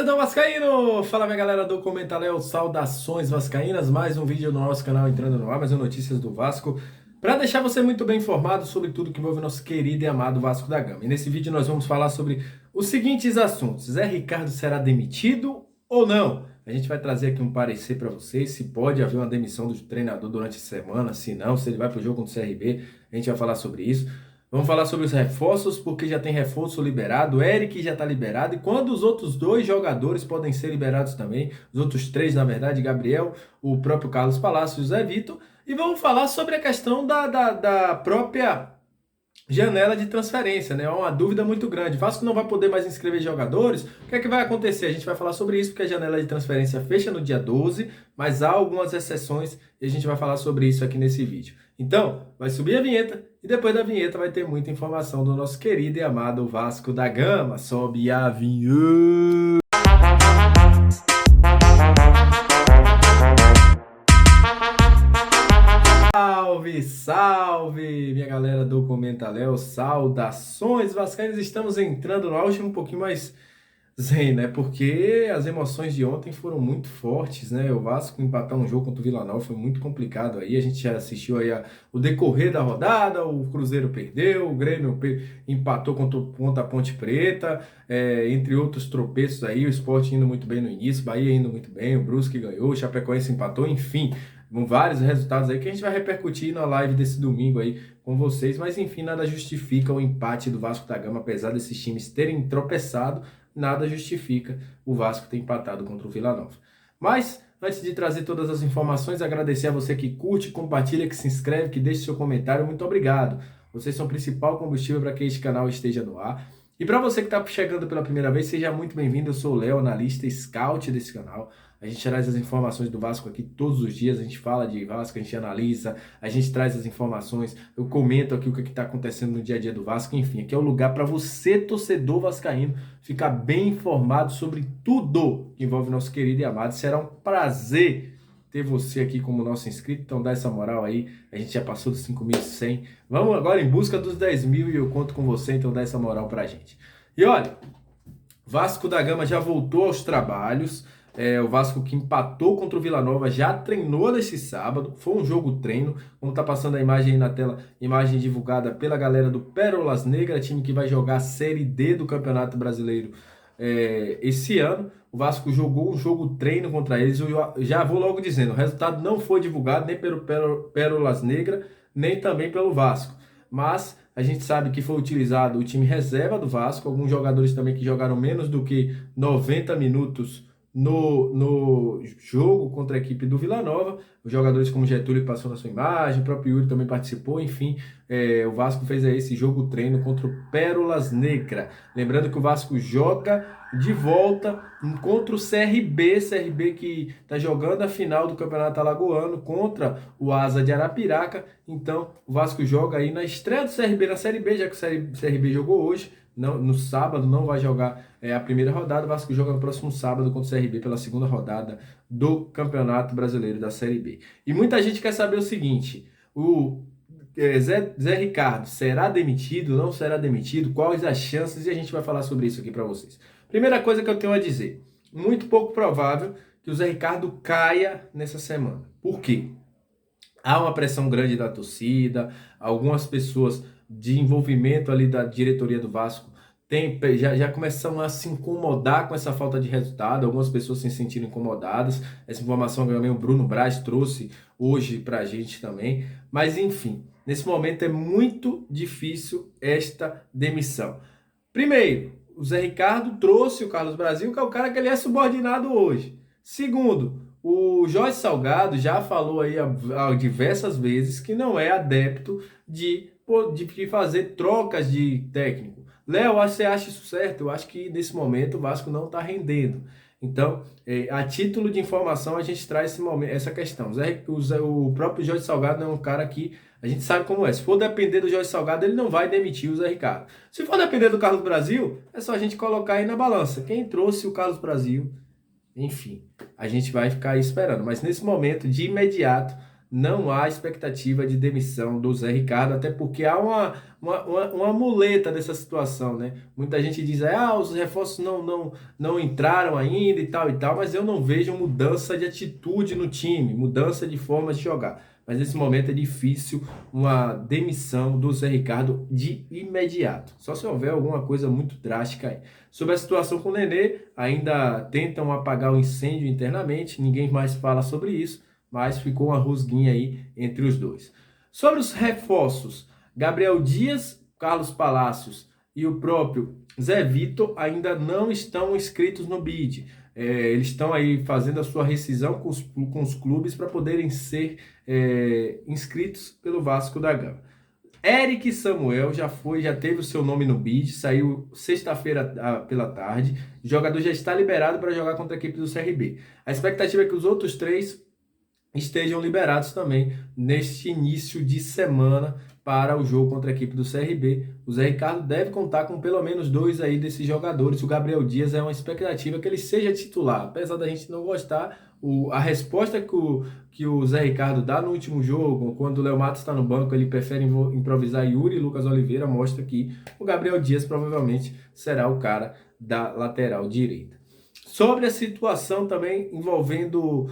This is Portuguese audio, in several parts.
Torcedor vascaíno! Fala minha galera do Comentaléu, saudações vascaínas, mais um vídeo no nosso canal entrando no ar, mais um Notícias do Vasco, para deixar você muito bem informado sobre tudo que envolve nosso querido e amado Vasco da Gama. E nesse vídeo nós vamos falar sobre os seguintes assuntos: Zé Ricardo será demitido ou não? A gente vai trazer aqui um parecer para vocês, se pode haver uma demissão do treinador durante a semana, se não, se ele vai para o jogo contra o CRB, a gente vai falar sobre isso. Vamos falar sobre os reforços, porque já tem reforço liberado, o Eric já está liberado, e quando os outros dois jogadores podem ser liberados também, os outros três, na verdade, Gabriel, o próprio Carlos Palácio e o Zé Vitor, e vamos falar sobre a questão da própria janela de transferência, né? É uma dúvida muito grande. O Vasco não vai poder mais inscrever jogadores. O que é que vai acontecer? A gente vai falar sobre isso, porque a janela de transferência fecha no dia 12, mas há algumas exceções e a gente vai falar sobre isso aqui nesse vídeo. Então, vai subir a vinheta e depois da vinheta vai ter muita informação do nosso querido e amado Vasco da Gama. Sobe a vinheta! Salve, salve, minha galera do Comentaléu, saudações vascaínas, estamos entrando no auge um pouquinho mais zen, né, porque as emoções de ontem foram muito fortes, né, o Vasco empatar um jogo contra o Vila Nova foi muito complicado aí, a gente já assistiu aí o decorrer da rodada, o Cruzeiro perdeu, o Grêmio empatou contra a Ponte Preta, entre outros tropeços aí, o Sport indo muito bem no início, Bahia indo muito bem, o Brusque ganhou, o Chapecoense empatou, enfim, vários resultados aí que a gente vai repercutir na live desse domingo aí com vocês, mas enfim, nada justifica o empate do Vasco da Gama, apesar desses times terem tropeçado, nada justifica o Vasco ter empatado contra o Vila Nova. Mas, antes de trazer todas as informações, agradecer a você que curte, compartilha, que se inscreve, que deixa seu comentário, muito obrigado. Vocês são o principal combustível para que este canal esteja no ar. E para você que está chegando pela primeira vez, seja muito bem-vindo. Eu sou o Léo, analista scout desse canal. A gente traz as informações do Vasco aqui todos os dias, a gente fala de Vasco, a gente analisa, a gente traz as informações, eu comento aqui o que está acontecendo no dia a dia do Vasco, enfim, aqui é o lugar para você, torcedor vascaíno, ficar bem informado sobre tudo que envolve nosso querido e amado. Será um prazer ter você aqui como nosso inscrito, então dá essa moral aí, a gente já passou dos 5.100, vamos agora em busca dos 10.000 e eu conto com você, então dá essa moral pra gente. E olha, Vasco da Gama já voltou aos trabalhos, o Vasco que empatou contra o Vila Nova já treinou nesse sábado, foi um jogo treino, como tá passando a imagem aí na tela, imagem divulgada pela galera do Pérolas Negras, time que vai jogar a Série D do Campeonato Brasileiro esse ano. O Vasco jogou um jogo treino contra eles, eu já vou logo dizendo, o resultado não foi divulgado nem pelo Pérolas Negras, nem também pelo Vasco, mas a gente sabe que foi utilizado o time reserva do Vasco, alguns jogadores também que jogaram menos do que 90 minutos no jogo contra a equipe do Vila Nova, os jogadores como Getúlio que passou na sua imagem, o próprio Yuri também participou, enfim, o Vasco fez aí esse jogo treino contra o Pérolas Negra. Lembrando que o Vasco joga de volta contra o CRB que está jogando a final do Campeonato Alagoano contra o Asa de Arapiraca, então o Vasco joga aí na estreia do CRB na Série B, já que o CRB jogou hoje, no sábado não vai jogar a primeira rodada, o Vasco joga no próximo sábado contra o CRB pela segunda rodada do Campeonato Brasileiro da Série B. E muita gente quer saber o seguinte, o Zé Ricardo será demitido, não será demitido, quais as chances, e a gente vai falar sobre isso aqui para vocês. Primeira coisa que eu tenho a dizer, muito pouco provável que o Zé Ricardo caia nessa semana. Por quê? Há uma pressão grande da torcida, algumas pessoas de envolvimento ali da diretoria do Vasco já começam a se incomodar com essa falta de resultado, algumas pessoas se sentiram incomodadas, essa informação que também o Bruno Braz trouxe hoje pra gente também, mas enfim, nesse momento é muito difícil esta demissão. Primeiro, o Zé Ricardo trouxe o Carlos Brasil, que é o cara que ele é subordinado hoje. Segundo, o Jorge Salgado já falou aí há diversas vezes que não é adepto de fazer trocas de técnico. Léo, você acha isso certo? Eu acho que nesse momento o Vasco não está rendendo. Então, a título de informação, a gente traz essa questão. O próprio Jorge Salgado não é um cara que a gente sabe como é. Se for depender do Jorge Salgado, ele não vai demitir o Zé Ricardo. Se for depender do Carlos Brasil, é só a gente colocar aí na balança. Quem trouxe o Carlos Brasil, enfim, a gente vai ficar aí esperando. Mas nesse momento, de imediato, não há expectativa de demissão do Zé Ricardo, até porque há uma muleta dessa situação, né? Muita gente diz, os reforços não entraram ainda e tal, mas eu não vejo mudança de atitude no time, mudança de forma de jogar. Mas nesse momento é difícil uma demissão do Zé Ricardo de imediato, só se houver alguma coisa muito drástica aí. Sobre a situação com o Nenê, ainda tentam apagar o incêndio internamente, ninguém mais fala sobre isso, mas ficou uma rusguinha aí entre os dois. Sobre os reforços, Gabriel Dias, Carlos Palacios e o próprio Zé Vitor ainda não estão inscritos no BID. Eles estão aí fazendo a sua rescisão com os clubes para poderem ser inscritos pelo Vasco da Gama. Eric Samuel já teve o seu nome no BID, saiu sexta-feira pela tarde. O jogador já está liberado para jogar contra a equipe do CRB. A expectativa é que os outros 3 estejam liberados também neste início de semana para o jogo contra a equipe do CRB. O Zé Ricardo deve contar com pelo menos 2 aí desses jogadores. O Gabriel Dias é uma expectativa que ele seja titular, apesar da gente não gostar. A resposta que o Zé Ricardo dá no último jogo, quando o Léo Matos está no banco, ele prefere improvisar Yuri e Lucas Oliveira, mostra que o Gabriel Dias provavelmente será o cara da lateral direita. Sobre a situação também envolvendo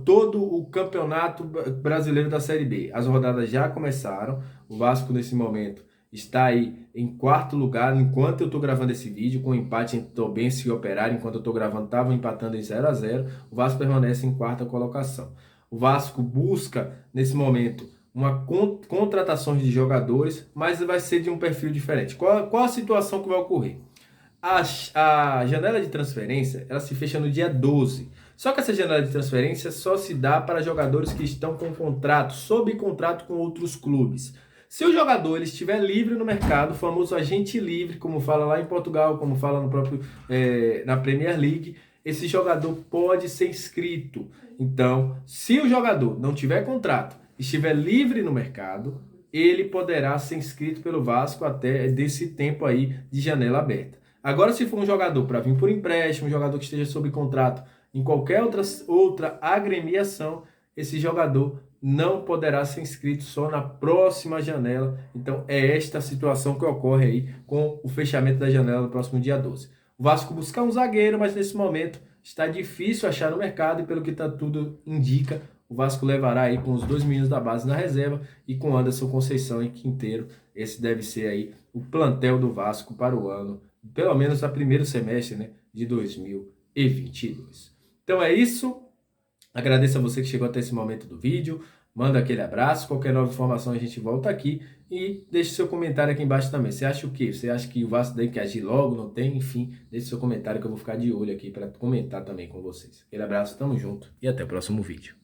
todo o campeonato brasileiro da Série B. As rodadas já começaram, o Vasco nesse momento está aí em 4º lugar, enquanto eu estou gravando esse vídeo, com empate entre Tombense e Operário, enquanto eu estou gravando, estavam empatando em 0-0, o Vasco permanece em 4ª colocação. O Vasco busca, nesse momento, uma contratação de jogadores, mas vai ser de um perfil diferente. Qual a situação que vai ocorrer? A janela de transferência, ela se fecha no dia 12. Só que essa janela de transferência só se dá para jogadores que estão com contrato, sob contrato com outros clubes. Se o jogador ele estiver livre no mercado, o famoso agente livre, como fala lá em Portugal, como fala no próprio na Premier League, esse jogador pode ser inscrito. Então, se o jogador não tiver contrato, estiver livre no mercado, ele poderá ser inscrito pelo Vasco até desse tempo aí de janela aberta. Agora, se for um jogador para vir por empréstimo, um jogador que esteja sob contrato em qualquer outra agremiação, esse jogador não poderá ser inscrito só na próxima janela. Então, é esta a situação que ocorre aí com o fechamento da janela no próximo dia 12. O Vasco busca um zagueiro, mas nesse momento está difícil achar no mercado e pelo que tudo indica, o Vasco levará aí com os 2 meninos da base na reserva e com Anderson Conceição e Quinteiro. Esse deve ser aí o plantel do Vasco para o ano, pelo menos no primeiro semestre, né, de 2022. Então é isso. Agradeço a você que chegou até esse momento do vídeo. Manda aquele abraço. Qualquer nova informação a gente volta aqui. E deixe seu comentário aqui embaixo também. Você acha o quê? Você acha que o Vasco tem que agir logo? Não tem? Enfim, deixe seu comentário que eu vou ficar de olho aqui para comentar também com vocês. Aquele abraço, tamo junto e até o próximo vídeo.